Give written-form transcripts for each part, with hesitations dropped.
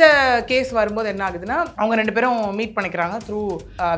இந்த கேஸ் வரும்போது என்ன ஆகுதுன்னா அவங்க 2 பேரும் மீட் பண்ணிக்கிறாங்க த்ரூ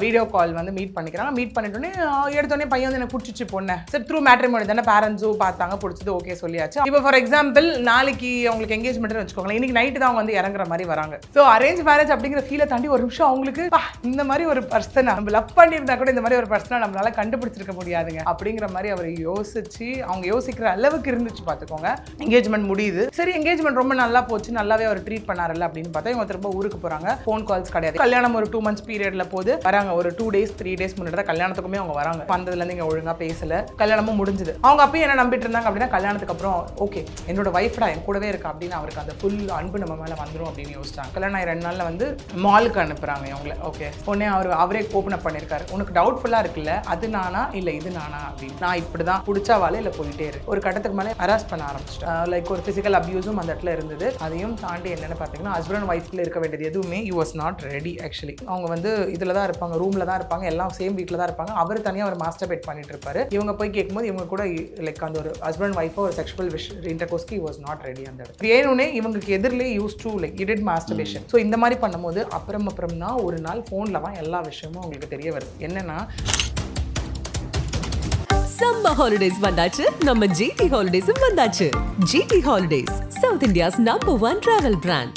வீடியோ கால் வந்து மீட் பண்ணிக்கிறாங்க. மீட் பண்ணிட்டோன்னே எடுத்தோடனே பையன் வந்து எனக்கு பிடிச்சிச்சு பொண்ணு. சரி த்ரூ மேட்ரிமோனி தானே பேரண்ட்ஸும் பார்த்தாங்க, பிடிச்சது ஓகே சொல்லியாச்சு. இப்போ ஃபார் எக்ஸாம்பிள் நாளைக்கு அவங்களுக்கு எங்கேஜ்மெண்ட்னு வச்சுக்கோங்களேன், இன்னைக்கு நைட்டு தான் அவங்க வந்து இறங்குற மாதிரி வராங்க. ஸோ அரேஞ்ச் மேரேஜ் அப்படிங்கிற ஃபீலை தாண்டி ஒரு நிமிஷம் அவங்களுக்கு இந்த மாதிரி ஒரு பர்சனை நம்ம லவ் பண்ணியிருந்தா கூட இந்த மாதிரி ஒரு பர்சனை நம்மளால கண்டுபிடிச்சிருக்க முடியாதுங்க அப்படிங்கிற மாதிரி அவர் யோசிச்சு அவங்க யோசிக்கிற அளவுக்கு இருந்துச்சு பார்த்துக்கோங்க. எங்கேஜ்மெண்ட் முடியுது. சரி எங்கேஜ்மெண்ட் ரொம்ப நல்லா போச்சு, நல்லாவே அவர் ட்ரீட் பண்ணார்ல அப்படின்னு பார்த்தா இவங்க திரும்ப ஊருக்கு போறாங்க. ஃபோன் கால்ஸ் கிடையாது. கல்யாணம் ஒரு 2 months பீரியட்ல போது வராங்க. ஒரு 2 days 3 days முன்னாடி தான் கல்யாணத்துக்குமே அவங்க வராங்க. வந்ததுல இருந்து இங்க ஒழுங்கா பேசல. கல்யாணமும் முடிஞ்சது. அவங்க அப்பயும் என்ன நம்பிட்டு இருந்தாங்க அப்படின்னா கல்யாணத்துக்கு அப்புறம் ஓகே என்னோட வைஃப்டா என் கூடவே இருக்கா அப்படின்னு அவருக்கு அந்த ஃபுல் அன்பு நம்ம மேல வந்துடும் அப்படின்னு யோசிச்சாங்க. கல்யாணம் 2 நாள்ல வந்து மாலுக்கு அனுப்புறாங்க இவங்களை. ஓகே உடனே அவரே ஓப்பன் அப் பண்ணிருக்காரு. உனக்கு டவுட்ஃபுல்லா இருக்குல்ல, அது நானா இல்ல இது நானா அப்படின்னு. நான் இப்படிதான் பிடிச்சா வாழை இல்ல போயிட்டே இருக்கு. ஒரு கட்டத்துக்கு மேலே ஹராஸ் பண்ண ஆரம்பிச்சிட்டேன். லைக் ஒரு பிசிக்கல் அபியூஸும் அந்த இடத்துல இருந்தது. அதையும் தாண்டி என்னன்னு பார்த்தீங்கன்னா ஹஸ்பண்ட் அண்ட் ஒய்ஃப்ல இருக்க வேண்டியது எதுவுமே you was not ready. Actually அவங்க வந்து இதில் தான் இருப்பாங்க, ரூமில் தான் இருப்பாங்க, எல்லாம் சேம் வீட்டில் தான் இருப்பாங்க. அவர் தனியாக ஒரு மாஸ்டர்பேட் பண்ணிட்டு இருப்பாரு. இவங்க போய் கேட்கும்போது இவங்க கூட லைக் அந்த ஒரு ஹஸ்பண்ட் ஒய்ஃபோ ஒரு செக்ஷுவல் இன்டர்கோர்ஸ்க்கு he was not ready. அந்த இடத்துல வேணும்னே இவங்களுக்கு எதிரிலே use to like he did masturbation. So இந்த மாதிரி பண்ணும்போது அப்புறம் தான் ஒரு நாள் ஃபோனில் தான் எல்லா விஷயமும் உங்களுக்கு தெரிய வருது. என்னன்னா சம்மர் ஹாலிடேஸ் வந்தாச்சு, நம்ம ஜிடி ஹாலிடேஸும் வந்தாச்சு. GT holidays south India's #1 travel brand.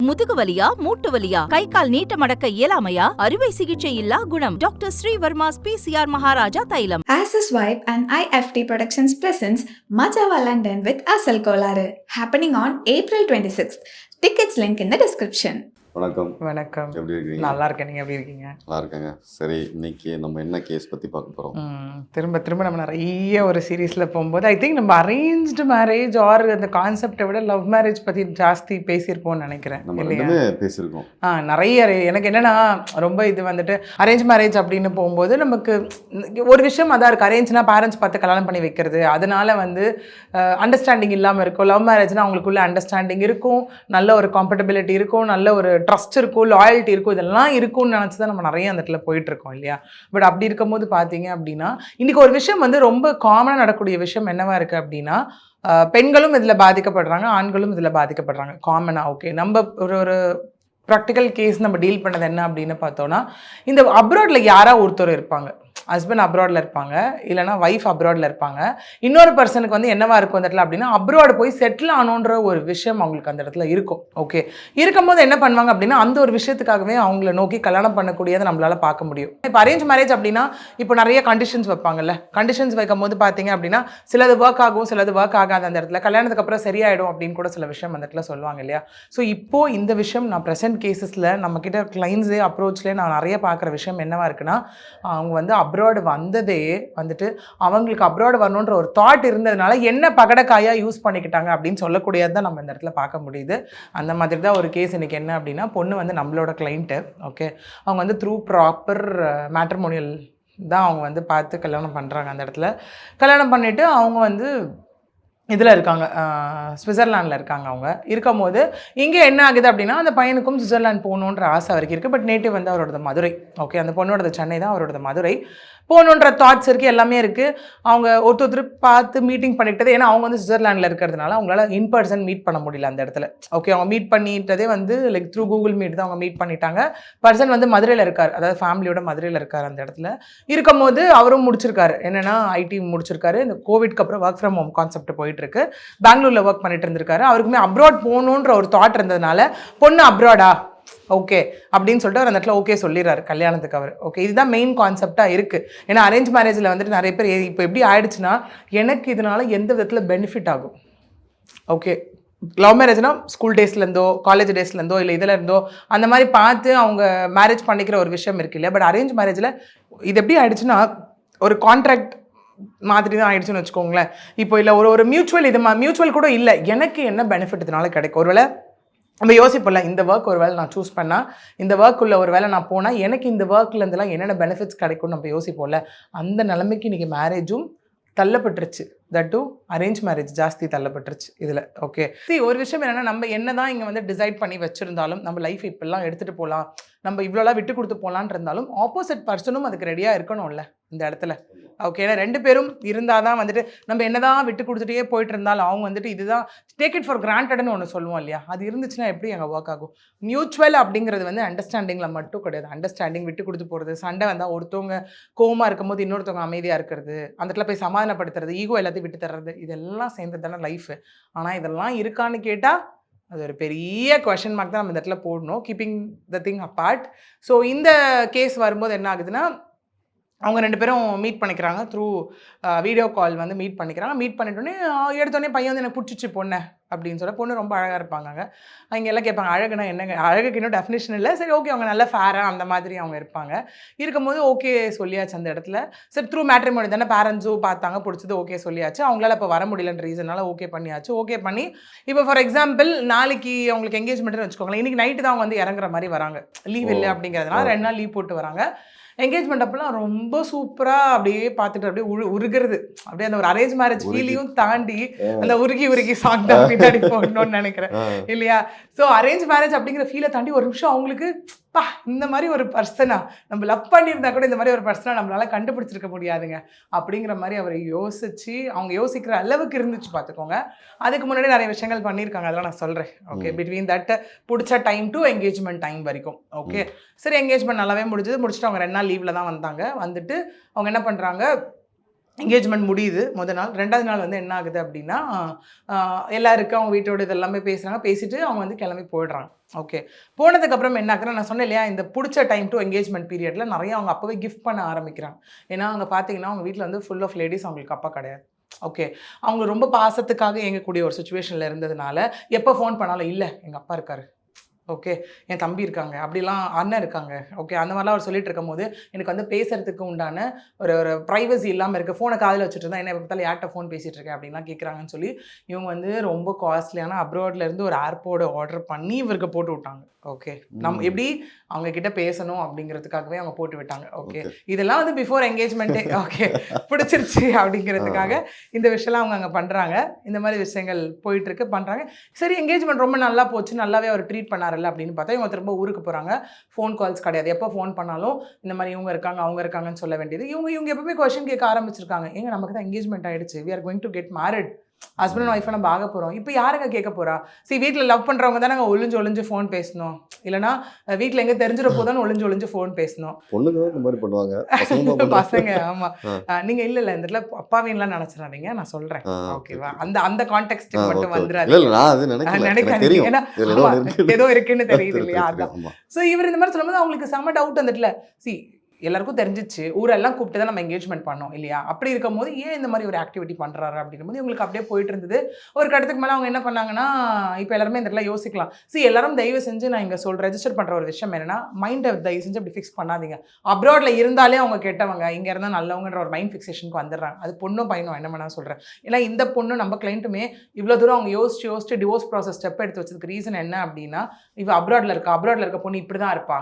முதுகு வலியா, மூட்டு வலியா, கை கால் நீட்ட மடக்க இயலாமையா, அறுவை சிகிச்சை இல்லா குணம். டாக்டர் ஸ்ரீவர்மாஸ் PCR மகாராஜா தைலம். Access Vibe and IFT Productions presents Majava London with Asal Kolaru, happening on April 26th. Tickets link in the description. வணக்கம். வணக்கம். எப்படி இருக்கீங்க? நல்லா இருக்கேன். நீங்க எப்படி இருக்கீங்க? நல்லா இருக்கேங்க. சரி, இன்னைக்கு நம்ம என்ன கேஸ் பற்றி பார்க்க போகிறோம்? திரும்ப நம்ம நிறைய ஒரு சீரீஸில் போகும்போது ஐ திங்க் நம்ம அரேஞ்ச்டு மேரேஜ் ஆர் அந்த கான்செப்டை விட லவ் மேரேஜ் பற்றி ஜாஸ்தி பேசியிருப்போம்னு நினைக்கிறேன். நம்ம ரெண்டுமே பேசியிருக்கோம். நிறைய எனக்கு என்னென்னா ரொம்ப இது வந்துட்டு அரேஞ்ச் மேரேஜ் அப்படின்னு போகும்போது நமக்கு ஒரு விஷயம் அதான் இருக்குது. அரேஞ்ச்னா பேரண்ட்ஸ் பார்த்து கல்யாணம் பண்ணி வைக்கிறது, அதனால வந்து அண்டர்ஸ்டாண்டிங் இல்லாமல் இருக்கும். லவ் மேரேஜ்னால் அவங்களுக்குள்ள அண்டர்ஸ்டாண்டிங் இருக்கும், நல்ல ஒரு காம்பட்டபிலிட்டி இருக்கும், நல்ல ஒரு ட்ரஸ்ட் இருக்கும், லாயல்ட்டி இருக்கும், இதெல்லாம் இருக்கும்னு நினச்சி தான் நம்ம நிறைய அந்த இடத்துல போயிட்டுருக்கோம் இல்லையா? பட் அப்படி இருக்கும்போது பார்த்தீங்க அப்படின்னா இன்றைக்கி ஒரு விஷயம் வந்து ரொம்ப காமனாக நடக்கக்கூடிய விஷயம் என்னவா இருக்குது அப்படின்னா பெண்களும் இதில் பாதிக்கப்படுறாங்க, ஆண்களும் இதில் பாதிக்கப்படுறாங்க காமனாக. ஓகே, நம்ம ஒரு ப்ராக்டிக்கல் கேஸ் நம்ம டீல் பண்ணது என்ன அப்படின்னு பார்த்தோன்னா இந்த அப்ராடில் யாராக ஒருத்தர் இருப்பாங்க, ஹஸ்பண்ட் அப்ராடில் இருப்பாங்க, இல்லைனா ஒய்ஃப் அப்ராடில் இருப்பாங்க. இன்னொரு பர்சனுக்கு வந்து என்னவா இருக்கும் அந்த இடத்துல அப்படின்னா அப்ராடு போய் செட்டில் ஆனோன்ற ஒரு விஷயம் அவங்களுக்கு அந்த இடத்துல இருக்கும். ஓகே, இருக்கும்போது என்ன பண்ணுவாங்க அப்படின்னா அந்த ஒரு விஷயத்துக்காகவே அவங்கள நோக்கி கல்யாணம் பண்ணக்கூடியதை நம்மளால பார்க்க முடியும். இப்போ அரேஞ்ச் மேரேஜ் அப்படின்னா இப்போ நிறைய கண்டிஷன்ஸ் வைப்பாங்கல்ல. கண்டிஷன்ஸ் வைக்கும் போது பார்த்தீங்க அப்படின்னா சிலது ஒர்க் ஆகும், சிலது ஒர்க் ஆகாது. அந்த இடத்துல கல்யாணத்துக்கு அப்புறம் சரியாயிடும் அப்படின்னு கூட சில விஷயம் அந்த இடத்துல சொல்லுவாங்க இல்லையா? ஸோ இப்போது இந்த விஷயம் நான் ப்ரெசென்ட் கேசஸில் நம்மக்கிட்ட கிளைண்ட்ஸே அப்ரோச்லேயே நான் நிறைய பார்க்குற விஷயம் என்னவா இருக்குன்னா அவங்க வந்து அப்ராடு வந்ததே வந்துட்டு அவங்களுக்கு அப்ராடு வரணுன்ற ஒரு தாட் இருந்ததுனால என்ன பகடக்காயாக யூஸ் பண்ணிக்கிட்டாங்க அப்படின்னு சொல்லக்கூடியது தான் நம்ம இந்த இடத்துல பார்க்க முடியுது. அந்த மாதிரி தான் ஒரு கேஸ் இன்றைக்கி என்ன அப்படின்னா பொண்ணு வந்து நம்மளோட கிளைண்ட்டு. ஓகே, அவங்க வந்து த்ரூ ப்ராப்பர் மேட்ரிமோனியல் தான் அவங்க வந்து பார்த்து கல்யாணம் பண்ணுறாங்க. அந்த இடத்துல கல்யாணம் பண்ணிவிட்டு அவங்க வந்து இதில் இருக்காங்க, சுவிட்சர்லாண்டில் இருக்காங்க. அவங்க இருக்கும்போது இங்கே என்ன ஆகுது அப்படின்னா அந்த பையனுக்கும் சுவிட்சர்லாந்து போகணுன்ற ஆசை அவருக்கு இருக்குது. பட் நேட்டிவ் வந்து அவரோட மதுரை. ஓகே, அந்த பொண்ணோட சென்னை தான், அவரோட மதுரை. போகணுன்ற தாட்ஸ் இருக்குது, எல்லாமே இருக்குது. அவங்க ஒருத்தர் பார்த்து மீட்டிங் பண்ணிக்கிட்டது, ஏன்னா அவங்க வந்து சுவிட்சர்லாண்டில் இருக்கிறதுனால அவங்களால இன் பர்சன் மீட் பண்ண முடியல அந்த இடத்துல. ஓகே, அவங்க மீட் பண்ணிட்டதே வந்து லைக் த்ரூ கூகுள் மீட் தான் அவங்க மீட் பண்ணிட்டாங்க. பர்சன் வந்து மதுரையில் இருக்கார், அதாவது ஃபேமிலியோட மதுரையில் இருக்கார். அந்த இடத்துல இருக்கும்போது அவரும் முடிச்சிருக்காரு, என்னென்னா ஐடி முடிச்சிருக்காரு. இந்த கோவிட்க்கு அப்புறம் ஒர்க் ஃப்ரம் ஹோம் கான்செப்ட் போயிட்டுருக்கு. பெங்களூரில் ஒர்க் பண்ணிட்டு இருந்திருக்காரு. அவருக்குமே அப்ராட் போகணுன்ற ஒரு தாட் இருந்ததுனால பொண்ணு அப்ராடா ஓகே அப்படின்னு சொல்லிட்டு அவர் அந்த இடத்துல ஓகே சொல்லிடுறாரு கல்யாணத்துக்கு அவர். ஓகே, இதுதான் மெயின் கான்செப்டாக இருக்குது. ஏன்னா அரேஞ்ச் மேரேஜில் வந்துட்டு நிறைய பேர் இப்போ எப்படி ஆயிடுச்சுன்னா எனக்கு இதனால் எந்த விதத்தில் பெனிஃபிட் ஆகும். ஓகே, லவ் மேரேஜ்னால் ஸ்கூல் டேஸ்லேருந்தோ காலேஜ் டேஸ்லேருந்தோ இல்லை இதில் இருந்தோ அந்த மாதிரி பார்த்து அவங்க மேரேஜ் பண்ணிக்கிற ஒரு விஷயம் இருக்கு இல்லையா? பட் அரேஞ்ச் மேரேஜில் இது எப்படி ஆயிடுச்சுன்னா ஒரு கான்ட்ராக்ட் மாதிரி தான் ஆயிடுச்சுன்னு வச்சுக்கோங்களேன். இப்போ இல்லை ஒரு மியூச்சுவல் மியூச்சுவல் கூட இல்லை, எனக்கு என்ன பெனிஃபிட் இதனால கிடைக்கும். ஒருவேளை நம்ம யோசிப்போம்ல, இந்த ஒர்க் ஒரு வேளை நான் சூஸ் பண்ணால், இந்த ஒர்க்குள்ள ஒரு வேளை நான் போனால் எனக்கு இந்த ஒர்க்லேருந்துலாம் என்னென்ன பெனிஃபிட்ஸ் கிடைக்கும்னு நம்ம யோசிப்போம்ல. அந்த நிலைமைக்கு இன்றைக்கி மேரேஜும் தள்ளப்பட்டுருச்சு. தட் டு அரேஞ்ச் மேரேஜ் ஜாஸ்தி தள்ளப்பட்டுருச்சு இதில். ஓகே, ஒரு விஷயம் என்னென்னா நம்ம என்ன தான் இங்கே வந்து டிசைட் பண்ணி வச்சுருந்தாலும் நம்ம லைஃப் இப்பெல்லாம் எடுத்துகிட்டு போகலாம், நம்ம இவ்வளோலாம் விட்டு கொடுத்து போகலான் இருந்தாலும் ஆப்போசிட் பர்சனும் அதுக்கு ரெடியாக இருக்கணும்ல இந்த இடத்துல. ஓகே, ஏன்னா 2 பேரும் இருந்தால் தான் வந்துட்டு நம்ம என்னதான் விட்டு கொடுத்துட்டே போயிட்டு இருந்தாலும் அவங்க வந்துட்டு இதுதான் டேக் இட் ஃபார் கிராண்டட்னு ஒன்று சொல்லுவோம் இல்லையா, அது இருந்துச்சுன்னா எப்படி அங்கே ஒர்க் ஆகும்? மியூச்சுவல் அப்படிங்கிறது வந்து அண்டர்ஸ்டாண்டிங்கில் மட்டும் கிடையாது. அண்டர்ஸ்டாண்டிங், விட்டு கொடுத்து போகிறது, சண்டை வந்தால் ஒருத்தவங்க கோவமாக இருக்கும்போது இன்னொருத்தவங்க அமைதியாக இருக்கிறது, அந்த இடத்துல போய் சமாதானப்படுத்துறது, ஈகோ எல்லாத்தையும் விட்டு தர்றது, இதெல்லாம் சேர்ந்தது தானே லைஃபு. ஆனால் இதெல்லாம் இருக்கான்னு கேட்டால் அது ஒரு பெரிய கொஷின் மார்க் தான் நம்ம இந்த இடத்துல போடணும், keeping the thing apart. So இந்த கேஸ் வரும்போது என்ன ஆகுதுன்னா, அவங்க 2 பேரும் மீட் பண்ணிக்கிறாங்க த்ரூ வீடியோ கால் வந்து மீட் பண்ணிக்கிறாங்க. மீட் பண்ணிட்டோன்னே எடுத்தோடனே பையன் வந்து எனக்கு பிடிச்சிச்சு பொண்ணு அப்படின்னு சொல்ல, பொண்ணு ரொம்ப அழகாக இருப்பாங்க. அவங்க எல்லாம் கேட்பாங்க அழகுனா என்னங்க, அழகுக்கு இன்னும் டெஃபினேஷன் இல்லை. சரி ஓகே, அவங்க நல்ல ஃபேராக அந்த மாதிரி அவங்க இருப்பாங்க. இருக்கும்போது ஓகே சொல்லியாச்சு அந்த இடத்துல. சரி த்ரூ மேட்ரிமோனி தானே, பேரண்ட்ஸும் பார்த்தாங்க, பிடிச்சது ஓகே சொல்லியாச்சு. அவங்களால இப்போ வர முடியலன்ற ரீசனால ஓகே பண்ணியாச்சு. ஓகே பண்ணி இப்போ ஃபார் எக்ஸாம்பிள் நாளைக்கு அவங்களுக்கு என்கேஜ்மெண்ட்னு வச்சுக்கோங்களேன், இன்றைக்கி நைட்டு தான் அவங்க வந்து இறங்குற மாதிரி வராங்க, லீவ் இல்லை அப்படிங்கிறதுனால 2 நாள் லீவ் போட்டு வராங்க. என்கேஜ்மெண்ட் அப்பெல்லாம் ரொம்ப சூப்பராக அப்படியே பார்த்துட்டு அப்படியே உருகிறது, அப்படியே அந்த ஒரு அரேஞ்ச் மேரேஜ் ஃபீலையும் தாண்டி அந்த உருகி சாங் தான் பின்னாடி போடணும்னு நினைக்கிறேன் இல்லையா. ஸோ அரேஞ்ச் மேரேஜ் அப்படிங்கிற ஃபீலை தாண்டி ஒரு நிமிஷம் அவங்களுக்கு பா இந்த மாதிரி ஒரு பர்சனா நம்ம லவ் பண்ணியிருந்தா கூட இந்த மாதிரி ஒரு பர்சனாக நம்மளால கண்டுபிடிச்சிருக்க முடியாதுங்க அப்படிங்கிற மாதிரி அவரை யோசிச்சு அவங்க யோசிக்கிற அளவுக்கு இருந்துச்சு பார்த்துக்கோங்க. அதுக்கு முன்னாடி நிறைய விஷயங்கள் பண்ணியிருக்காங்க, அதெல்லாம் நான் சொல்கிறேன். ஓகே, பிட்வீன் தட் பிடிச்ச டைம் டு என்கேஜ்மெண்ட் டைம் வரைக்கும். ஓகே, சரி என்கேஜ்மெண்ட் நல்லாவே முடிச்சுட்டு அவங்க 2 நாள் லீவில் தான் வந்தாங்க. வந்துட்டு அவங்க என்ன பண்ணுறாங்க, என்கேஜ்மெண்ட் முடியுது முதல் நாள். 2வது நாள் வந்து என்ன ஆகுது அப்படின்னா, எல்லாருக்கும் அவங்க வீட்டோட இதெல்லாமே பேசுகிறாங்க. பேசிட்டு அவங்க வந்து கிளம்பி போயிடுறாங்க. ஓகே, போனதுக்கப்புறம் என்ன ஆகுதுன்னா, நான் சொன்னேன் இல்லையா, இந்த பிடிச்ச டைம் டு என்கேஜ்மெண்ட் பீரியடில் நிறைய அவங்க அப்போவே கிஃப்ட் பண்ண ஆரம்பிக்கிறாங்க. ஏன்னா அவங்க பார்த்தீங்கன்னா அவங்க வீட்டில் வந்து ஃபுல் ஆஃப் லேடிஸ், அவங்களுக்கு அப்பா கிடையாது. ஓகே, அவங்க ரொம்ப பாசத்துக்காக இயங்கக்கூடிய ஒரு சுச்சுவேஷனில் இருந்ததுனால எப்போ ஃபோன் பண்ணாலும் இல்லை எங்கள் அப்பா இருக்கார், ஓகே என் தம்பி இருக்காங்க, அப்படிலாம் அண்ணன் இருக்காங்க, ஓகே அந்த மாதிரிலாம் அவர் சொல்லிட்டு இருக்கும் போது எனக்கு வந்து பேசுறதுக்கு உண்டான ஒரு ப்ரைவசி இல்லாமல் இருக்குது. ஃபோனை காதில் வச்சுட்டு இருந்தால் என்ன பார்த்தாலும் யார்கிட்ட ஃபோன் பேசிகிட்டு இருக்கேன் அப்படின்லாம் கேட்குறாங்கன்னு சொல்லி இவங்க வந்து ரொம்ப காஸ்ட்லியான அப்ராட்லேருந்து ஒரு ஏர்போர்டு ஆர்டர் பண்ணி இவருக்கு போட்டு விட்டாங்க. ஓகே, நம்ம எப்படி அவங்க கிட்ட பேசணும் அப்படிங்கிறதுக்காகவே அவங்க போட்டு விட்டாங்க. ஓகே, இதெல்லாம் வந்து பிஃபோர் என்கேஜ்மெண்ட்டே. ஓகே, பிடிச்சிருச்சு அப்படிங்கிறதுக்காக இந்த விஷயம்லாம் அவங்க அங்கே பண்ணுறாங்க. இந்த மாதிரி விஷயங்கள் போயிட்டுருக்கு, பண்ணுறாங்க. சரி என்கேஜ்மெண்ட் ரொம்ப நல்லா போச்சு, நல்லாவே அவர் ட்ரீட் பண்ணார்ல அப்படின்னு பார்த்தா இவங்க திரும்ப ஊருக்கு போகிறாங்க. ஃபோன் கால்ஸ் கிடையாது. எப்போ ஃபோன் பண்ணாலும் இந்த மாதிரி இவங்க இருக்காங்க அவங்க இருக்காங்கன்னு சொல்ல வேண்டியது. இவங்க எப்பவுமே கொஸ்டின் கேட்க ஆரம்பிச்சிருக்காங்க, எங்க நமக்கு தான் என்கேஜ்மெண்ட் ஆகிடுச்சு, we are going to get married, husband and ஒய்ஃபை நம்ம ஆக போகிறோம், இப்போ யாருங்க கேட்க போகிறா? சரி வீட்டில் லவ் பண்ணுறவங்க தானே ஒளிஞ்சு ஃபோன் பேசணும், இல்லைனா வீட்டில் எங்கே தெரிஞ்சிட போதான்னு ஒளிஞ்சு ஃபோன் பேசணும். பொண்ணுங்க இந்த மாதிரி பண்ணுவாங்க, பசங்க. ஆமாம், நீங்கள் இல்லை இந்த இடத்துல அப்பாவின்லாம் நினச்சிடாதீங்க, நான் சொல்கிறேன். ஓகேவா, அந்த கான்டெக்ஸ்ட்டுக்கு மட்டும் வந்துடாது, நினைக்காதீங்க. ஏன்னா ஏதோ இருக்குன்னு தெரியுது இல்லையா, அதான். ஸோ இவர் இந்த மாதிரி சொல்லும்போது அவங்களுக்கு செம்ம டவுட் வந்துட்டுல. சி எல்லாருக்கும் தெரிஞ்சிச்சு, ஊரெல்லாம் கூப்பிட்டு தான் நம்ம என்கேஜ்மெண்ட் பண்ணோம் இல்லையா, அப்படி இருக்கும் போது ஏன் இந்த மாதிரி ஒரு ஆக்டிவிட்டி பண்ணுறாரு அப்படிங்கும்போது இவங்களுக்கு அப்படியே போயிட்டு இருந்தது. ஒரு கட்டத்துக்கு மேலே அவங்க என்ன பண்ணாங்கன்னா, இப்போ எல்லாருமே இந்த இடத்துல யோசிக்கலாம். எல்லாரும் தயவு செஞ்சு நான் இங்கே ரெஜிஸ்டர் பண்ணுற ஒரு விஷயம் என்னன்னா, மைண்டை தயவு செஞ்சு அப்படி ஃபிக்ஸ் பண்ணாதீங்க. அப்ராடில் இருந்தாலே அவங்க கெட்டவங்க, இங்கே இருந்தால் நல்லவங்கன்ற ஒரு மைண்ட் ஃபிக்ஸேஷனுக்கு வந்துடுறாங்க. அது பொண்ணும் பையனும் என்ன பண்ணா சொல்கிறேன். ஏன்னா இந்த பொண்ணு நம்ம கிளைண்ட்டுமே இவ்வளோ தூரம் அவங்க யோசிச்சு டிவோர்ஸ் ப்ராசஸ் ஸ்டெப் எடுத்து வச்சதுக்கு ரீசன் என்ன அப்படின்னா, இவ அப்ராடில் இருக்க பொண்ணு இப்படி தான் இருப்பா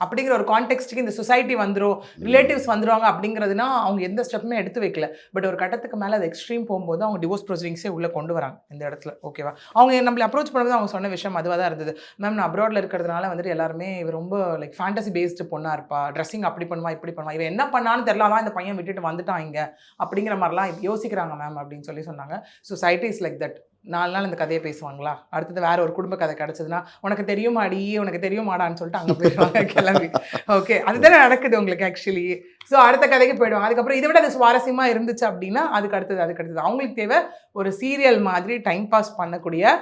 அப்படிங்கிற ஒரு கான்டெக்ஸ்ட்டுக்கு இந்த சொசைட்டி வந்துடும், ரிலேட்டிவ்ஸ் வந்துடுவாங்க அப்படிங்கிறதுனா அவங்க எந்த ஸ்டெப்புமே எடுத்து வைக்கல. பட் ஒரு கட்டத்துக்கு மேலே அது எக்ஸ்ட்ரீம் போகும்போது அவங்க டிவோர்ஸ் ப்ரொசீடிங்ஸே உள்ளே கொண்டு வராங்க இந்த இடத்துல. ஓகேவா, அவங்க நம்மளை அப்ரோச் பண்ணும்போது அவங்க சொன்ன விஷயம் அதுவாக தான் இருந்தது. மேம் நான் அப்ராடில் இருக்கிறதுனால வந்துட்டு எல்லாருமே இவர் ரொம்ப லைக் ஃபேண்டசி பேஸ்டு பொண்ணாக இருப்பா, ட்ரெஸ்ஸிங் அப்படி பண்ணுவா இப்படி பண்ணுவா, இவன் என்ன பண்ணான்னு தெரியல, தான் இந்த பையன் விட்டுட்டு வந்துட்டான் இங்கே அப்படிங்கிற மாதிரிலாம் யோசிக்கிறாங்க மேம் அப்படின்னு சொல்லி சொன்னாங்க. Society is like that. 4 நாள் இந்த கதையை பேசுவாங்களா, அடுத்தது வேற ஒரு குடும்ப கதை கிடச்சதுன்னா உனக்கு தெரியுமாடி உனக்கு தெரியுமாடான்னு சொல்லிட்டு அங்கே போயிடுவாங்க கிளம்பி. ஓகே, அதுதானே நடக்குது உங்களுக்கு ஆக்சுவலி. ஸோ அடுத்த கதைக்கு போயிடுவாங்க. அதுக்கப்புறம் இதை விட அது சுவாரஸ்யமாக இருந்துச்சு அப்படின்னா அதுக்கு அடுத்தது அவங்களுக்கு தேவை ஒரு சீரியல் மாதிரி டைம் பாஸ் பண்ணக்கூடிய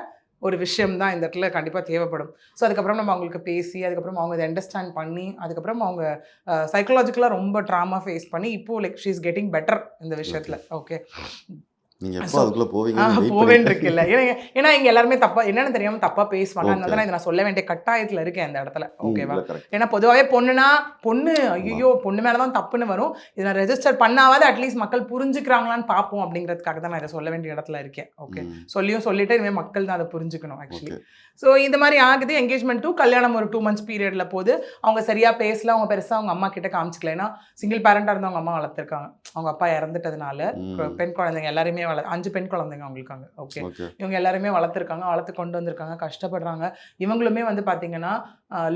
ஒரு விஷயம் தான் இந்த இடத்துல கண்டிப்பாக தேவைப்படும். ஸோ அதுக்கப்புறம் நம்ம அவங்களுக்கு பேசி அதுக்கப்புறம் அவங்க அதை அண்டர்ஸ்டாண்ட் பண்ணி அதுக்கப்புறம் அவங்க சைக்கலாஜிக்கலாக ரொம்ப ட்ராமா ஃபேஸ் பண்ணி இப்போது like she is getting better இந்த விஷயத்தில். ஓகே, நீங்க எப்போ அதுக்குள்ள போவேன்னு இருக்குல்ல, ஏன்னா இங்க எல்லாருமே தப்பா என்னன்னு தெரியாம தப்பா பேசுவாங்க. அதனால இதை நான் சொல்ல வேண்டிய கட்டாயத்துல இருக்கேன் அந்த இடத்துல. ஓகேவா, ஏன்னா பொதுவாகவே பொண்ணு ஐயோ பொண்ணு மேலதான் தப்புன்னு வரும். இதை நான் ரெஜிஸ்டர் பண்ணாவது அட்லீஸ்ட் மக்கள் புரிஞ்சுக்கிறாங்களான்னு பார்ப்போம் அப்படிங்கிறதுக்காக தான் நான் இதை சொல்ல வேண்டிய இடத்துல இருக்கேன். ஓகே, சொல்லிட்டு இனிமேல் மக்கள் தான் அதை புரிஞ்சுக்கணும் ஆக்சுவலி. ஸோ இந்த மாதிரி ஆகுது. என்கேஜ்மெண்ட் டு கல்யாணம் ஒரு 2 months பீரியட்ல போது அவங்க சரியா பேசல, அவங்க பெருசாக அவங்க அம்மா கிட்ட காமிச்சிக்கல. ஏன்னா சிங்கிள் பேரண்டாக இருந்தவங்க அம்மா வளர்த்துருக்காங்க, அவங்க அப்பா இறந்துட்டதுனால பெண் குழந்தைங்க எல்லாருமே எல்லாருமே 5 பெண் குழந்தைங்க அவங்களுக்கு அங்கே. Okay, okay. இவங்க எல்லாருமே வளர்த்து கொண்டு வந்திருக்காங்க, கஷ்டப்படுறாங்க. இவங்களுமே வந்து பார்த்தீங்கன்னா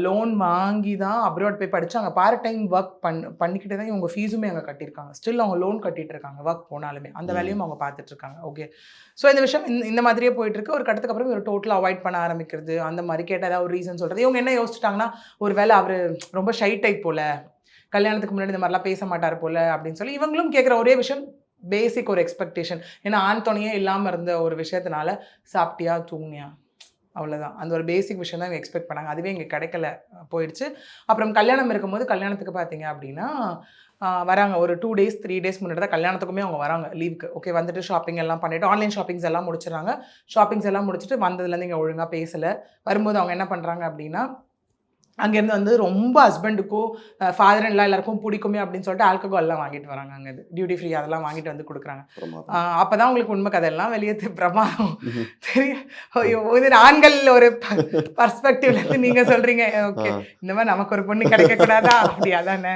லோன் வாங்கி தான் அப்ராட் போய் படிச்சு அங்கே பார்ட் டைம் ஒர்க் பண்ணிக்கிட்டே தான் இவங்க ஃபீஸுமே அங்கே கட்டியிருக்காங்க. ஸ்டில் அவங்க லோன் கட்டிட்டு இருக்காங்க ஒர்க் போனாலுமே, அந்த வேலையும் அவங்க பார்த்துட்டு இருக்காங்க. ஓகே, ஸோ இந்த விஷயம் இந்த மாதிரியே போயிட்டு இருக்கு. ஒரு கட்டத்துக்கு அப்புறம் இவர் டோட்டலாக அவாய்ட் பண்ண ஆரம்பிக்கிறது, அந்த மாதிரி கேட்டால் ஏதாவது ஒரு ரீசன் சொல்கிறது. இவங்க என்ன யோசிச்சிட்டாங்கன்னா, ஒரு வேளை அவர் ரொம்ப ஷை டைப் போல, கல்யாணத்துக்கு முன்னாடி இந்த மாதிரிலாம் பேச மாட்டார் போல அப்படின்னு சொல்லி இவங்களும் கேட்குற ஒரே விஷயம் பேசிக் ஒரு எக்ஸ்பெக்டேஷன். ஏன்னா ஆண் துணையே இல்லாமல் இருந்த ஒரு விஷயத்தினால சாப்பிட்டியா தூங்கினியா அவ்வளோதான். அந்த ஒரு பேசிக் விஷயம் தான் இவங்க எக்ஸ்பெக்ட் பண்ணாங்க. அதுவே இங்கே கிடைக்கல, போயிடுச்சு. அப்புறம் கல்யாணம் இருக்கும்போது கல்யாணத்துக்கு பார்த்தீங்க அப்படின்னா வராங்க. ஒரு 2 days 3 days முன்னாடி தான் கல்யாணத்துக்குமே அவங்க வராங்க லீவுக்கு. ஓகே, வந்துட்டு ஷாப்பிங் எல்லாம் பண்ணிவிட்டு ஆன்லைன் ஷாப்பிங்ஸ் எல்லாம் முடிச்சிடறாங்க. ஷாப்பிங்ஸ் எல்லாம் முடிச்சுட்டு வந்ததுலேருந்து இங்கே ஒழுங்காக பேசலை. வரும்போது அவங்க என்ன பண்ணுறாங்க அப்படின்னா, அங்கேருந்து வந்து ரொம்ப ஹஸ்பண்டுக்கும் ஃபாதர் இன் லா எல்லாருக்கும் பிடிக்குமே அப்படின்னு சொல்லிட்டு ஆல்கஹால்லாம் வாங்கிட்டு வராங்க. அங்கே டியூட்டி ஃப்ரீ அதெல்லாம் வாங்கிட்டு வந்து கொடுக்குறாங்க. அப்போ தான் உங்களுக்கு உண்மை கதையெல்லாம் வெளியே பிரமாதம் தெரியும். ஐயோ, இது ஆண்கள் ஒரு பர்ஸ்பெக்டிவ்லேருந்து நீங்கள் சொல்கிறீங்க. ஓகே, இந்த மாதிரி நமக்கு ஒரு பொண்ணு கிடைக்கக்கூடாதா அப்படி அதானே.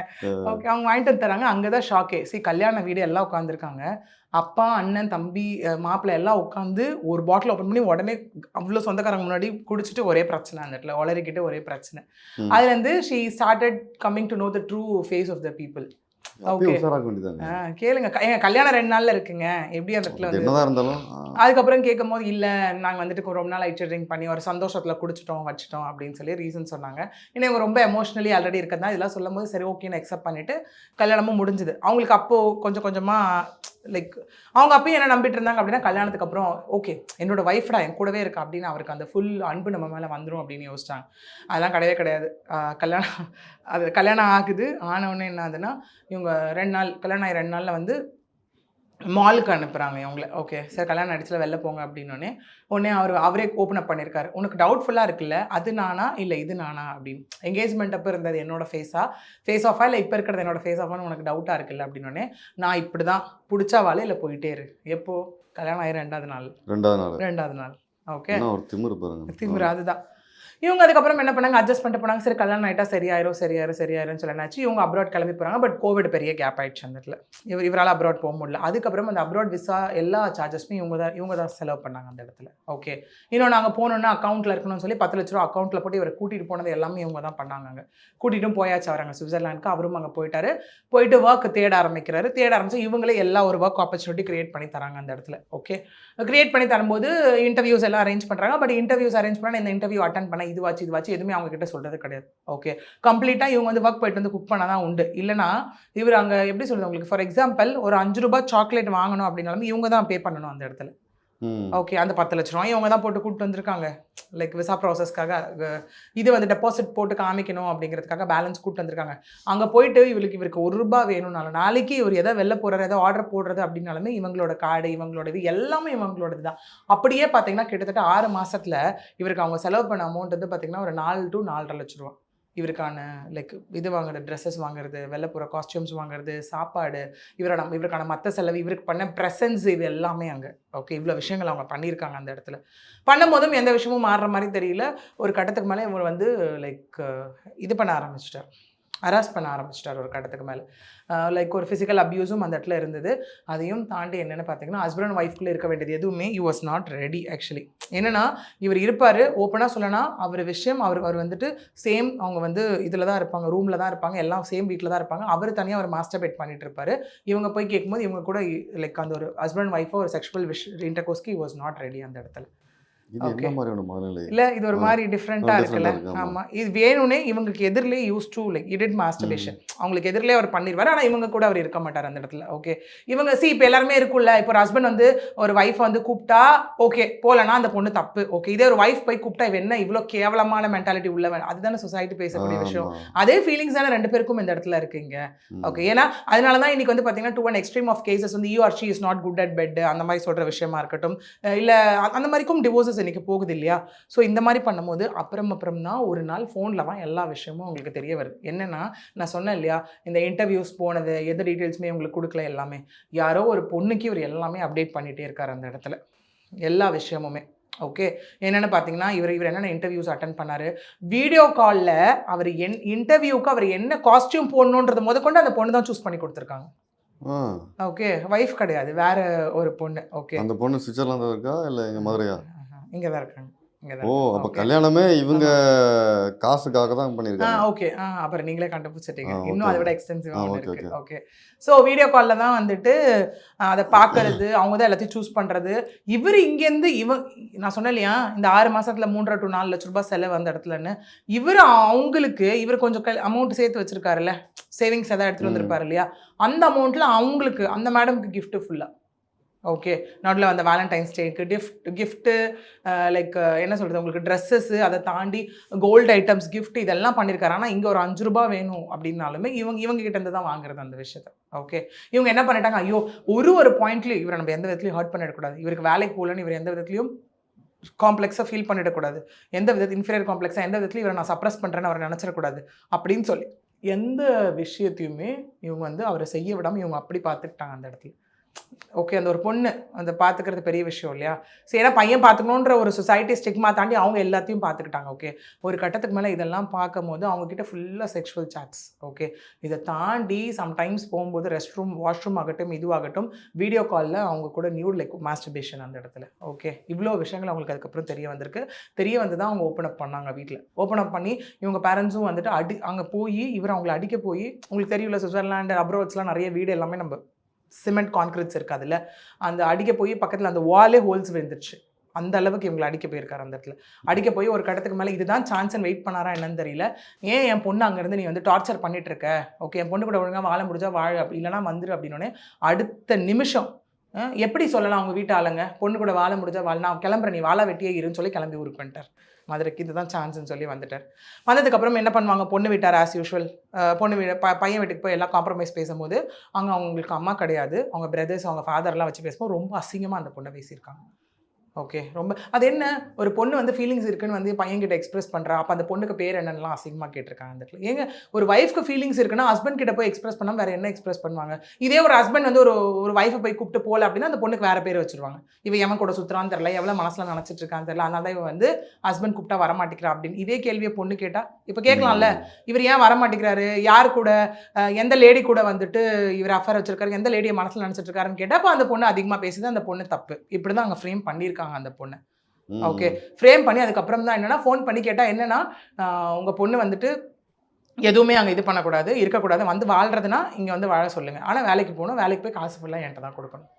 ஓகே, அவங்க வாங்கிட்டு வந்து தராங்க. அங்கே தான் ஷாக்கே. கல்யாண வீடு எல்லாம் உட்காந்துருக்காங்க. அப்பா, அண்ணன், தம்பி, மாப்பிள்ளை எல்லாம் உட்காந்து ஒரு பாட்டில் ஓப்பன் பண்ணி உடனே அவ்வளோ சொந்தக்காரங்க முன்னாடி குடிச்சிட்டு ஒரே பிரச்சனை, அந்த இடத்துல உளறிக்கிட்டு ஒரே பிரச்சனை. அதுலேருந்து she started coming to know the true face of the people. Okay, கேளுங்க. எங்க கல்யாணம் 2 நாள்ல இருக்குங்க, எப்படி அந்த இடத்துல வந்து அதுக்கப்புறம் கேட்கும் போது இல்லை நாங்கள் வந்துட்டு ரொம்ப நாள் ஐட் ட்ரிங்க் பண்ணி ஒரு சந்தோஷத்தில் குடிச்சிட்டோம் வச்சுட்டோம் அப்படின்னு சொல்லி ரீசன் சொன்னாங்க. ஏன்னா இவங்க ரொம்ப எமோஷ்னலி ஆல்ரெடி இருக்கிறதா இதெல்லாம் சொல்லும் போது சரி ஓகேன்னு அக்செப்ட் பண்ணிட்டு கல்யாணமும் முடிஞ்சுது. அவங்களுக்கு அப்போது கொஞ்சம் கொஞ்சமாக லைக் அவங்க அப்பயும் என்ன நம்பிட்டு இருந்தாங்க அப்படின்னா, கல்யாணத்துக்கு அப்புறம் ஓகே என்னோட ஒய்ஃப்டா என் கூடவே இருக்கா அப்படின்னு அவருக்கு அந்த ஃபுல் அன்பு நம்ம மேலே வந்துடும் அப்படின்னு யோசிச்சாங்க. அதெல்லாம் கிடையவே கிடையாது. கல்யாணம் ஆகுது. ஆனவுடனே என்ன ஆகுதுன்னா, இவங்க 2 நாள் கல்யாணம் ஆகி 2 நாளில் வந்து மாலுக்கு அனுப்புகிறாங்க இவங்கள. ஓகே சார், கல்யாணம் ஆகிடுச்சுல வெளில போங்க அப்படின்னோடனே உடனே அவரே ஓப்பன் அப் பண்ணியிருக்காரு. உனக்கு டவுட்ஃபுல்லாக இருக்குல்ல, அது நானா இல்லை இது நானா அப்படின்னு. என்கேஜ்மெண்ட் அப்போ இருந்தது என்னோட ஃபேஸ் ஆஃபா இல்லை இப்போ இருக்கிறது என்னோட ஃபேஸ் ஆஃபான்னு உனக்கு டவுட்டாக இருக்குல்ல அப்படின்னோடனே, நான் இப்படி தான் பிடிச்சா வாழை இல்லை போயிட்டே இரு. எப்போ கல்யாணம் ஆகி 2வது நாள். ஓகே, திமிரு அதுதான். இவங்க அதுக்கப்புறம் என்ன பண்ணாங்க, அட்ஜஸ்ட் பண்ணிட்டு போனாங்க. சரி கல்யாணம் ஆகிட்டா சரியாயிரும் சொல்லி என்னாச்சு, இவங்க அப்ராட் கிளம்பி போகிறாங்க. பட் கோவிட் பெரிய கேப் ஆகிடுச்சு அந்த இடத்துல. இவரால் அப்ராட் போக முடியல. அதுக்கப்புறம் அந்த அப்ராட் விசா எல்லா சார்ஜஸ்மே இவங்க தான் செலவு பண்ணாங்க அந்த இடத்துல. ஓகே, இன்னும் நாங்கள் போனோன்னா அக்கௌண்ட்டில் இருக்கணும்னு சொல்லி 10 லட்ச ரூபா அக்கௌண்ட்டில் போட்டு இவரை கூட்டிகிட்டு போனது எல்லாமே இவங்க தான் பண்ணாங்க. அங்கே கூட்டிகிட்டும் போயாச்சு அவராங்க சுவிட்சர்லாண்டுக்கு. அவரும் அங்கே போயிட்டு ஒர்க் தேட ஆரம்பிச்சு இவங்களே எல்லா ஒரு ஒர்க் ஆப்பர்ச்சுனிட்டி கிரியேட் பண்ணி தராங்க அந்த இடத்துல. ஓகே, கிரியேட் பண்ணி தரும்போது இன்டர்வியூஸ் எல்லாம் அரேஞ்ச் பண்ணுறாங்க. பட் இன்டர்வியூஸ் அரேஞ்ச் பண்ணால் இந்த இன்டர்வியூ அட்டன் பண்ண இதுவாச்சு எதுவுமே அவங்க கிட்ட சொல்கிறது கிடையாது. ஓகே, கம்ப்ளீட்டாக இவங்க வந்து ஒர்க் போயிட்டு வந்து குக் பண்ண தான் உண்டு. இல்லைனா இவர் அங்கே எப்படி சொல்கிறது உங்களுக்கு, ஃபார் எக்ஸாம்பிள் ஒரு 5 ரூபாய் சாக்லேட் வாங்கணும் அப்படின்னாலும் இவங்க தான் பே பண்ணணும் அந்த இடத்துல. ஓகே, அந்த 10 லட்ச ரூபாய் இவங்க தான் போட்டு கூப்பிட்டு வந்திருக்காங்க. லைக் விசா ப்ராசஸ்க்காக இது வந்து டெபாசிட் போட்டு காமிக்கணும் அப்படிங்கிறதுக்காக பேலன்ஸ் கூப்பிட்டு வந்திருக்காங்க. அங்கே போயிட்டு இவருக்கு 1 ரூபாய் வேணும்னாலும், நாளைக்கு இவர் எதாவது வெளில போகிறாரு ஏதோ ஆர்டர் போடுறது அப்படின்னாலுமே இவங்களோட கார்டு இவங்களோட இது எல்லாமே இவங்களோடது தான். அப்படியே பார்த்தீங்கன்னா கிட்டத்தட்ட 6 மாதத்தில் இவருக்கு அவங்க செலவு பண்ண அமௌண்ட் வந்து பார்த்தீங்கன்னா ஒரு 4 to 4.5 லட்ச ரூபா. இவருக்கான லைக் இது வாங்குறது, ட்ரெஸ்ஸஸ் வாங்குறது, வெளில போகிற காஸ்டியூம்ஸ் வாங்குறது, சாப்பாடு, இவருக்கான மற்ற செலவு, இவருக்கு பண்ண ப்ரெசன்ஸ், இது எல்லாமே அங்கே. ஓகே, இவ்வளோ விஷயங்கள் அவங்க பண்ணியிருக்காங்க அந்த இடத்துல. பண்ணும்போதும் எந்த விஷயமும் மாறுற மாதிரி தெரியல. ஒரு கட்டத்துக்கு மேலே இவர் வந்து லைக் இது பண்ண ஆரம்பிச்சிட்டார், ஹராஸ் பண்ண ஆரம்பிச்சிட்டார் ஒரு கட்டத்துக்கு மேலே. லைக் ஒரு ஃபிசிக்கல் அப்யூஸும் அந்த இடத்துல இருந்தது. அதையும் தாண்டி என்னென்னு பார்த்தீங்கன்னா, ஹஸ்பண்ட் அண்ட் ஒய்ஃப்குள்ளே இருக்க வேண்டியது எதுவுமே you was not ready actually. என்னென்னா இவர் இருப்பார், ஓப்பனாக சொல்லனா அவர் விஷயம் அவர் வந்துட்டு சேம் அவங்க வந்து இதில் தான் இருப்பாங்க, ரூமில் தான் இருப்பாங்க, எல்லாம் சேம் வீட்டில் தான் இருப்பாங்க. அவர் தனியாக அவர் மாஸ்டர்பேட் பண்ணிட்டு இருப்பார். இவங்க போய் கேட்கும்போது இவங்க கூட லைக் அந்த ஒரு ஹஸ்பண்ட் ஒய்ஃபோ ஒரு செக்ஷுவல் இன்டர்கோர்ஸ்க்கு வாஸ் நாட் ரெடி அந்த இடத்துல. இல்லை, இது ஒரு மாதிரி டிஃப்ரெண்ட்டாக இருக்குல்ல. ஆமாம், இது வேணும்னே இவங்களுக்கு எதிரிலே use to like it masturbation. அவங்களுக்கு எதிரிலே அவர் பண்ணிடுவார். ஆனால் இவங்க கூட அவர் இருக்க மாட்டார் அந்த இடத்துல. ஓகே, இவங்க இப்போ எல்லாருமே இருக்குல்ல. இப்போ ஒரு ஹஸ்பண்ட் வந்து ஒரு ஒய்ஃப் வந்து கூப்பிட்டா ஓகே போகலன்னா அந்த பொண்ணு தப்பு. ஓகே, இதே ஒரு ஒய்ஃப் போய் கூப்பிட்டா இவ என்ன இவ்வளோ கேவலமான மென்டாலிட்டி உள்ளவன், அதுதானே சொசைட்டி பேசக்கூடிய விஷயம். அதே ஃபீலிங்ஸ் தானே 2 பேருக்கும் இந்த இடத்துல இருக்குங்க. ஓகே, ஏன்னா அதனால தான் இன்னைக்கு வந்து பார்த்தீங்கன்னா to one extreme of cases வந்து you are she is not good at bed அந்த மாதிரி சொல்கிற விஷயமா இருக்கட்டும், இல்லை அந்த மாதிரிக்கும் டிவோர்ஸஸ் இன்னைக்கு போகுது இல்லையா. ஸோ இந்த மாதிரி பண்ணும்போது அப்புறம் தான் ஒரு நாள் ஃபோனில் தான் எல்லா விஷயமும் உங்களுக்கு தெரிய வருது. என்னென்னா நான் சொன்னேன் இல்லையா, இந்த இன்டர்வியூஸ் போனது எந்த டீட்டெயில்ஸுமே உங்களுக்கு கொடுக்கல. எல்லாமே யாரோ ஒரு பொண்ணுக்கு இவர் எல்லாமே அப்டேட் பண்ணிகிட்டே இருக்கார் அந்த இடத்துல, எல்லா விஷயமுமே. ஓகே, என்னென்னு பார்த்தீங்கன்னா இவர் என்னென்ன இன்டர்வியூஸ் அட்டன் பண்ணார், வீடியோ காலில் அவர் இன்டர்வியூக்கு அவர் என்ன காஸ்டியூம் போடணுன்றது முதற்கொண்டு அந்த பொண்ணு தான் சூஸ் பண்ணி கொடுத்துருக்காங்க. ஆ ஓகே. ஒய்ஃப் கிடையாது. வேற ஒரு பொண்ணு. ஓகே. அந்த பொண்ணு சுவிட்சர்லாந்து இருக்கா இல்லை இங்கே மதுரையா? இங்க தான் இருக்காங்க. இங்க தான் ஓ இருக்காங்க. அப்போ ஓகே. கல்யாணமே இவங்க ஆமா. காசுக்காக தான் பண்ணியிருக்காங்க. ஓகே. அப்புறம் நீங்களே கண்டுபிடிச்சிட்டீங்க. ஓகே இன்னும் அத விட ஓகே. எக்ஸ்டென்சிவா ஒண்ணு ஓகே இருக்கு. ஓகே. ஓகே. ஸோ வீடியோ கால்ல தான் வந்துட்டு அத பார்க்கறது, அவங்க தான் எல்லாத்தையும் சூஸ் பண்றது. இவரு இங்கேருந்து நான் சொன்னேன் இல்லையா, இந்த 6 மாசத்துல 3.5 to 4 லட்ச ரூபாய் செலவு அந்த இடத்துலன்னு. இவரு கொஞ்சம் அமௌண்ட் சேர்த்து வச்சிருக்காருல்ல, சேவிங்ஸ் ஏதாவது எடுத்துட்டு வந்திருப்பாரு இல்லையா, அந்த அமௌண்ட்ல அவங்களுக்கு அந்த மேடம்க்கு கிஃப்ட் ஃபுல்லா. ஓகே. நடுவில் அந்த வேலண்டைன்ஸ் டேக்கு கிஃப்ட்டு லைக் என்ன சொல்கிறது, உங்களுக்கு ட்ரெஸ்ஸஸ்ஸு, அதை தாண்டி கோல்டு ஐட்டம்ஸ் கிஃப்ட் இதெல்லாம் பண்ணியிருக்காரு. ஆனால் இங்கே ஒரு 5 ரூபா வேணும் அப்படின்னாலுமே இவங்க கிட்டேருந்து தான் வாங்குறது அந்த விஷயத்த. ஓகே. இவங்க என்ன பண்ணிட்டாங்க, ஐயோ ஒரு பாயிண்ட்லையும் இவரை நம்ம எந்த விதத்துலையும் ஹர்ட் பண்ணிடக்கூடாது, இவருக்கு வேலைக்கு போகலன்னு இவர் எந்த விதத்துலையும் காம்ப்ளெக்ஸாக ஃபீல் பண்ணிடக்கூடாது, எந்த விதத்தில் இன்ஃபீரியர் காம்ப்ளெக்ஸாக எந்த விதத்துலையும் இவரை நான் சப்ரஸ் பண்ணுறேன்னு அவர் நினச்சிடக்கூடாது அப்படின்னு சொல்லி எந்த விஷயத்தையுமே இவங்க வந்து அவரை செய்ய விடாமல் இவங்க அப்படி பார்த்துக்கிட்டாங்க அந்த இடத்துல. ஓகே. அந்த ஒரு பொண்ணு அந்த பார்த்துக்கிறது பெரிய விஷயம் இல்லையா. சரி, ஏன்னா பையன் பார்த்துக்கணுன்ற ஒரு சொசைட்டி ஸ்டிக்மா தாண்டி அவங்க எல்லாத்தையும் பார்த்துக்கிட்டாங்க. ஓகே. ஒரு கட்டத்துக்கு மேலே இதெல்லாம் பார்க்கும்போது அவங்கக்கிட்ட ஃபுல்லாக செக்ஷுவல் சாட்ஸ். ஓகே. இதை தாண்டி சம்டைம்ஸ் போகும்போது ரெஸ்ட் ரூம், வாஷ்ரூம் ஆகட்டும், இதுவாகட்டும், வீடியோ காலில் அவங்க கூட நியூட் லைக் மாஸ்டர்பேஷன் அந்த இடத்துல. ஓகே. இவ்வளோ விஷயங்கள் அவங்களுக்கு அதுக்கப்புறம் தெரிய வந்திருக்கு. தெரிய வந்து தான் அவங்க ஓப்பன் அப் பண்ணாங்க வீட்டில். ஓப்பன் அப் பண்ணி இவங்க பேரண்ட்ஸும் வந்துட்டு அங்கே போய் இவர் அவங்களை அடிக்க போய், உங்களுக்கு தெரியல சுவிட்சர்லாண்டு அப்ராட்ஸ்லாம் நிறைய வீடு எல்லாமே நம்ம சிமெண்ட் கான்கிரீட்ஸ் இருக்குது, அதில் அந்த அடிக்க போய் பக்கத்தில் அந்த வாலே ஹோல்ஸ் விழுந்துருச்சு. அந்த அளவுக்கு இவங்களை அடிக்க போயிருக்காரு அந்த இடத்துல. அடிக்க போய் ஒரு கட்டத்துக்கு மேலே இதுதான் சான்ஸ்ன்னு வெயிட் பண்ணாரா என்னன்னு தெரியல. ஏன் என் பொண்ணு அங்கேருந்து நீ வந்து டார்ச்சர் பண்ணிட்டு இருக்க, ஓகே என் பொண்ணு கூட ஒழுங்காக வாழ முடிஞ்சா வாழ, அப்படி இல்லைனா வந்துரு அப்படின்னோடனே அடுத்த நிமிஷம் எப்படி சொல்லலாம் அவங்க வீட்டு ஆளுங்க, பொண்ணு கூட வாழ முடிஞ்சா வாழ, நான் கிளம்புறேன், நீ வாழ வெட்டியே இருன்னு சொல்லி கிளம்பி ஊருக்கு பண்ணிட்டார். மதுரைக்கு இதுதான் சான்ஸ்ன்னு சொல்லி வந்துட்டார். வந்ததுக்கப்புறம் என்ன பண்ணுவாங்க, பொண்ணு வீட்டார் ஆஸ் யூஷுவல், பொண்ணு வீடு பையன் வீட்டுக்கு போய் எல்லாம் காம்ப்ரமைஸ் பேசும்போது அங்கே அவங்களுக்கு அம்மா கிடையாது, அவங்க பிரதர்ஸ் அவங்க ஃபாதர்லாம் வச்சு பேசும்போது ரொம்ப அசிங்கமாக அந்த பொண்ணை பேசியிருக்காங்க. ஓகே. ரொம்ப அது என்ன, ஒரு பொண்ணு வந்து ஃபீலிங்ஸ் இருக்குன்னு வந்து பையன்கிட்ட எக்ஸ்பிரஸ் பண்ணுறா, அப்போ அந்த பொண்ணுக்கு பேர் என்னென்னலாம் அசிங்கமாக கேட்டிருக்காங்க அந்த இடத்துல. ஏங்க ஒரு ஒய்ஃப்க்கு ஃபீலிங்ஸ் இருக்குன்னா ஹஸ்பண்ட் கிட்ட போய் எக்ஸ்பிரஸ் பண்ணால் வேறு என்ன எக்ஸ்பிரஸ் பண்ணுவாங்க. இதே ஒரு ஹஸ்பண்ட் வந்து ஒரு ஒய்ஃபை போய் கூப்பிட்டு போகல அப்படின்னா அந்த பொண்ணுக்கு வேறு பேர் வச்சுருவாங்க. இவன் எவன் கூட சுற்றுறான்னு தெரியல, எவ்வளோ மனசில் நினச்சிட்டு இருக்கான்னு தெரியல, அதனால தான் இவன் வந்து ஹஸ்பண்ட் கூப்பிட்டா வரமாட்டேங்கிறா அப்படின்னு. இதே கேள்வியை பொண்ணு கேட்டால் இப்போ கேட்கலாம்ல, இவர் ஏன் வரமாட்டேங்கிறாரு, யார் கூட எந்த லேடி கூட வந்துட்டு இவர் அஃபேர் வச்சிருக்காரு, எந்த லேடியை மனசில் நினச்சிட்டு இருக்காருன்னு கேட்டால் அப்போ அந்த பொண்ணு அதிகமாக பேசுது, அந்த பொண்ணு தப்பு. இப்படி தான் அங்கே ஃப்ரேம் பண்ணியிருக்காங்க அந்த பொண்ணு. ஓகே. ஃப்ரேம் பண்ணி அதுக்கப்புறம் தான் என்னன்னா ஃபோன் பண்ணி கேட்டால் என்னன்னா, உங்கள் பொண்ணு வந்துட்டு எதுவுமே அங்கே இது பண்ணக்கூடாது, இருக்கக்கூடாது, வந்து வாழ்றதுனா இங்கே வந்து வாழ சொல்லுங்கள், ஆனால் வேலைக்கு போகணும், வேலைக்கு போய் காசு ஃபுல்லாக என்கிட்ட தான் கொடுக்கணும்.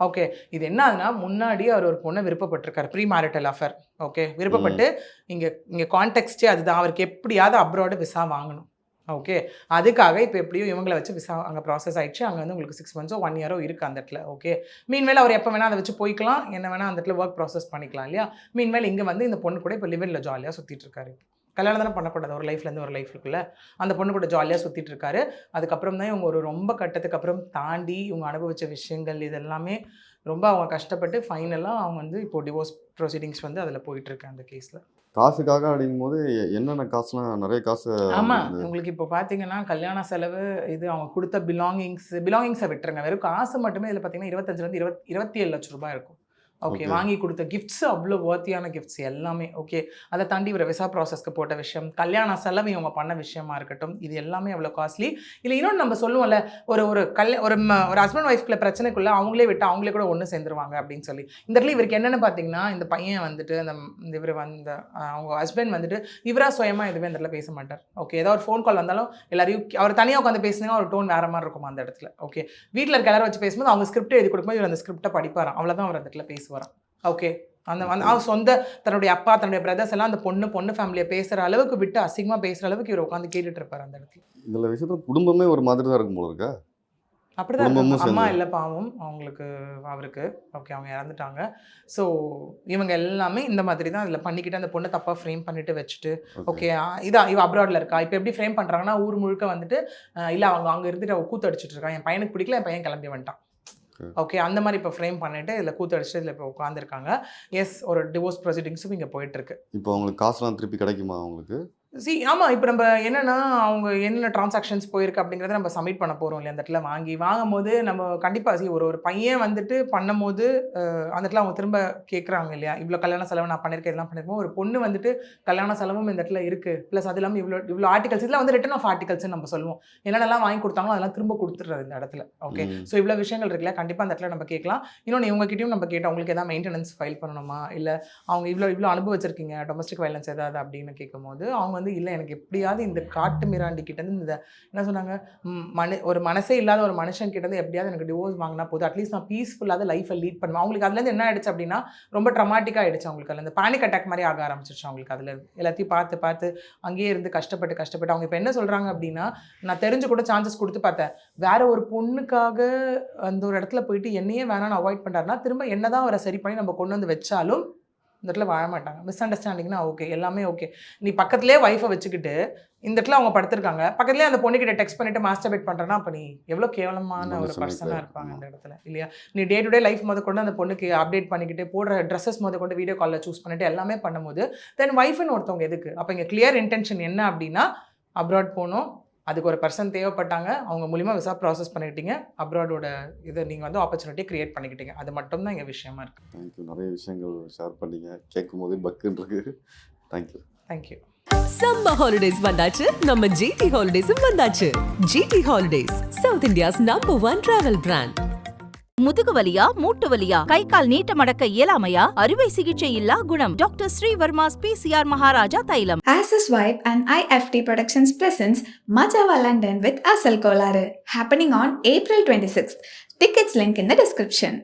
ஓகே. இது என்ன ஆகுதுன்னா, முன்னாடி அவர் ஒரு பொண்ணை விருப்பப்பட்டிருக்காரு, ப்ரீ மேரிட்டல் அஃபேர். ஓகே. விருப்பப்பட்டு இங்கே கான்டெக்ஸ்டே அதுதான், அவருக்கு எப்படியாவது அப்ராடு விசா வாங்கணும். ஓகே. அதுக்காக இப்போ எப்படியும் இவங்களை வச்சு விசா அங்கே ப்ராசஸ் ஆகிடுச்சு. அங்கே வந்து உங்களுக்கு 6 months 1 year இருக்குது அந்த இடத்துல. ஓகே. மீன்வேல் அவர் எப்போ வேணால் அதை வச்சு போய்க்கலாம், என்ன வேணால் அந்த இடத்துல ஒர்க் ப்ராசஸ் பண்ணிக்கலாம் இல்லையா. மீன்வேல் இங்கே வந்து இந்த பொண்ணு கூட இப்போ லிவின்ல ஜாலியாக சுற்றிட்டு இருக்காரு. கல்யாணம் தானே பண்ணக்கூடாது, ஒரு லைஃப்லேருந்து ஒரு லைஃபுக்குள்ளே அந்த பொண்ணு கூட ஜாலியாக சுற்றிட்டு இருக்காரு. அதுக்கப்புறம் தான் இவங்க ஒரு ரொம்ப கட்டத்துக்கு அப்புறம் தாண்டி இவங்க அனுபவித்த விஷயங்கள் இதெல்லாமே ரொம்ப அவங்க கஷ்டப்பட்டு ஃபைனலாக அவங்க வந்து இப்போ டிவோர்ஸ் ப்ரொசீடிங்ஸ் வந்து அதில் போயிட்டுருக்கு அந்த கேஸில். காசுக்காக அப்படிங்கும்போது என்னென்ன காசுலாம் நிறைய காசு. ஆமாம். உங்களுக்கு இப்போ பார்த்தீங்கன்னா கல்யாண செலவு, இது அவங்க கொடுத்த பிலாங்கிங்ஸை விட்டுருங்க, வெறும் காசு மட்டுமே இதில் பார்த்தீங்கன்னா 25 27 லட்ச ரூபாய் இருக்கும். ஓகே. வாங்கி கொடுத்த கிஃப்ட்ஸ் அவ்வளோ வர்த்தியான கிஃப்ட்ஸ் எல்லாமே. ஓகே. அதை தாண்டி ஒரு விசா ப்ராசஸ்க்கு போட்ட விஷயம், கல்யாண செலவு இவங்க பண்ண விஷயமா இருக்கட்டும், இது எல்லாமே அவ்வளோ காஸ்ட்லி. இல்லை இன்னொன்று நம்ம சொல்லுவோம்ல, ஒரு ஹஸ்பண்ட் ஒய்ஃப்குள்ள பிரச்சனைக்குள்ளே அவங்களே விட்டு அவங்களே கூட ஒன்று சேர்ந்துருவாங்க அப்படின்னு சொல்லி. இந்த இடத்துல இவருக்கு என்னென்னு பார்த்தீங்கன்னா, இந்த பையன் வந்துட்டு இவர் அவங்க ஹஸ்பண்ட் வந்துட்டு இவராக சுயமாக எதுவுமே அந்த இடத்துல பேச மாட்டார். ஓகே. ஏதாவது ஒரு ஃபோன் கால் வந்தாலும் எல்லாரையும் அவர் தனியாக உட்காந்து பேசினா ஒரு டோன் வேறு மாதிரி இருக்கும் அந்த இடத்துல. ஓகே. வீட்டில் இருக்க எல்லாரும் வச்சு பேசும்போது அவங்க ஸ்கிரிப்ட் எழுதி கொடுக்கும்போது இவர் அந்த ஸ்கிரிப்டை படிப்பாராம், அவ்வளோதான் அவர் அந்த இடத்துல பேசுவாராம். ஓகே. சொந்த தன்னுடைய அப்பா தன்னுடைய பிரதர்ஸ் எல்லாம் அந்த பொண்ணு ஃபேமிலியை பேசுகிற அளவுக்கு விட்டு அசிங்கமாக பேசுகிற அளவுக்கு இவர் உட்காந்து கேட்டுட்டு இருப்பார் அந்த இடத்துல. இதில் விஷயத்தில் குடும்பமே ஒரு மாதிரி தான் இருக்கும் போல இருக்கா. அப்படிதான் இருக்காங்க. அம்மா இல்லை பாவம் அவருக்கு. ஓகே. அவங்க இறந்துட்டாங்க. ஸோ இவங்க எல்லாமே இந்த மாதிரி தான் இதில் பண்ணிக்கிட்டு அந்த பொண்ணை தப்பாக ஃப்ரேம் பண்ணிட்டு வச்சுட்டு. ஓகே. இவ அப்ராடில் இருக்கா, இப்போ எப்படி ஃப்ரேம் பண்ணுறாங்கன்னா ஊர் முழுக்க வந்துட்டு இல்லை அவங்க அங்கே இருந்துட்டு அவள் கூத்து அடிச்சுட்டு இருக்கான், என் பையனுக்கு பிடிக்கல, என் பையன் கிளம்பி வந்துட்டான். ஓகே. அந்த மாதிரி இப்போ ஃப்ரேம் பண்ணிட்டு இதில் கூத்தடிச்சு இதில் இப்போ உட்காந்துருக்காங்க. எஸ், ஒரு டிவோர்ஸ் ப்ரொசீடிங்ஸும் இங்கே போயிட்டுருக்கு. இப்போ அவங்களுக்கு காசுலாம் திருப்பி கிடைக்குமா அவங்களுக்கு? ஆமாம், இப்போ நம்ம என்னன்னா அவங்க என்னென்ன டிரான்சாக்ஷன்ஸ் போயிருக்கு அப்படிங்கிறத நம்ம சப்மிட் பண்ண போகிறோம் இல்லையா? அந்த இடத்துல வாங்கும்போது நம்ம கண்டிப்பாக ஒரு பையன் வந்துட்டு பண்ணும்போது அந்த இடத்துல அவங்க திரும்ப கேட்குறாங்க இல்லையா? இவ்வளோ கல்யாண செலவு நான் பண்ணியிருக்கேன், இதெல்லாம் பண்ணியிருக்கோம். ஒரு பொண்ணு வந்துட்டு கல்யாண செலவும் இந்த இடத்துல இருக்குது, ப்ளஸ் அது இல்லாமல் இவ்வளோ ஆர்டிகல்ஸ், இதெல்லாம் வந்து ரிட்டன் ஆஃப் ஆர்டிகல்ஸ்னு நம்ம சொல்லுவோம். என்னென்னலாம் வாங்கி கொடுத்தாங்களோ அதெல்லாம் திரும்ப கொடுத்துட்றது இந்த இடத்துல. ஓகே, ஸோ இவ்வளோ விஷயங்கள் இருக்குல்ல, கண்டிப்பாக அந்த இடத்துல நம்ம கேட்கலாம். இன்னொன்று இவங்ககிட்டயும் நம்ம கேட்டோம், உங்களுக்கு எதாவது மெயின்டெனன்ஸ் ஃபைல் பண்ணணுமா, இல்லை அவங்க இவ்வளோ அனுபவிச்சிருக்கீங்க டொமஸ்டிக் வயலன்ஸ் ஏதாவது அப்படின்னு கேட்கும்போது அவங்க வந்து இல்லை, எனக்கு எப்படியாவது இந்த காட்டு மிராண்டி கிட்டேருந்து இந்த என்ன சொன்னாங்க, ஒரு மனசே இல்லாத ஒரு மனுஷன் கிட்டேருந்து எப்படியாவது எனக்கு டிவோர்ஸ் வாங்கினா போதும், அட்லீஸ்ட் நான் பீஸ்ஃபுல்லாக லைஃப்பை லீட் பண்ணுவேன். அவங்களுக்கு அதுலேருந்து என்ன ஆயிடுச்சு அப்படின்னா ரொம்ப ட்ரமாட்டிக்காக ஆயிடுச்சு அவங்களுக்கு. அதில் இந்த பேனிக் அட்டாக் மாதிரி ஆக ஆரம்பிச்சிருச்சு அவங்களுக்கு. அதில் எல்லாத்தையும் பார்த்து அங்கேயே இருந்து கஷ்டப்பட்டு அவங்க இப்போ என்ன சொல்கிறாங்க அப்படின்னா, நான் தெரிஞ்சு கூட சான்சஸ் கொடுத்து பார்த்தேன், வேற ஒரு பொண்ணுக்காக அந்த ஒரு இடத்துல போயிட்டு என்னையே வேணான்னு அவாய்ட் பண்ணுறாருன்னா திரும்ப என்ன தான் அவரை சரி பண்ணி நம்ம கொண்டு வந்து வச்சாலும் இந்த இடத்துல வாழ மாட்டாங்க. மிஸ் அண்டர்ஸ்டாண்டிங்னா ஓகே, எல்லாமே ஓகே. நீ பக்கத்துலேயே ஒய்ஃபை வச்சுக்கிட்டு இந்த இடத்துல அவங்க படுத்திருக்காங்க, பக்கத்துலேயே அந்த பொண்ணுக்கிட்ட டெக்ஸ்ட் பண்ணிட்டு மாஸ்டர்பேட் பண்ணுறேன்னா அப்போ நீ எவ்வளோ கேவலமான ஒரு பர்சனாக இருப்பாங்க அந்த இடத்துல இல்லையா? நீ டே டு டே லைஃப் கொண்டு அந்த பொண்ணுக்கு அப்டேட் பண்ணிக்கிட்டு போடுற ட்ரெஸ்ஸஸ் கொண்டு வீடியோ காலில் சூஸ் பண்ணிட்டு எல்லாமே பண்ணும்போது தென் ஒய்ஃப்னு ஒருத்தவங்க எதுக்கு? அப்போ இங்கே கிளியர் இன்டென்ஷன் என்ன அப்படின்னா, அப்ராட் போகணும், அதுக்கு ஒரு பர்சன் தேவைப்பட்டாங்க, அவங்க மூலிமா விசா ப்ராசஸ் பண்ணிக்கிட்டீங்க, அப்ராடோட இதை நீங்கள் வந்து ஆப்பர்ச்சுனிட்டியை க்ரியேட் பண்ணிக்கிட்டீங்க. அது மட்டும் தான் இங்கே விஷயமா இருக்குது. தேங்க்யூ, நிறைய விஷயங்கள் ஷேர் பண்ணீங்க, கேட்கும் போதே பக்குன்னு இருக்கு. தேங்க்யூ. சம்மர் ஹாலிடேஸ் வந்தாச்சு, நம்ம ஜிடி ஹாலிடேஸும் வந்தாச்சு. GT holidays, south India's number 1 travel brand. முதுகு வலியா, மூட்டு வலியா, கை கால் நீட்ட மடக்க இயலாமையா, அறுவை சிகிச்சை இல்லா குணம். டாக்டர் ஸ்ரீவர்மாஸ் PCR மகாராஜா தைலம். Access Vibe and IFT Productions presents Majava London with Asal Kolare, happening on April 26th. Tickets link in the description.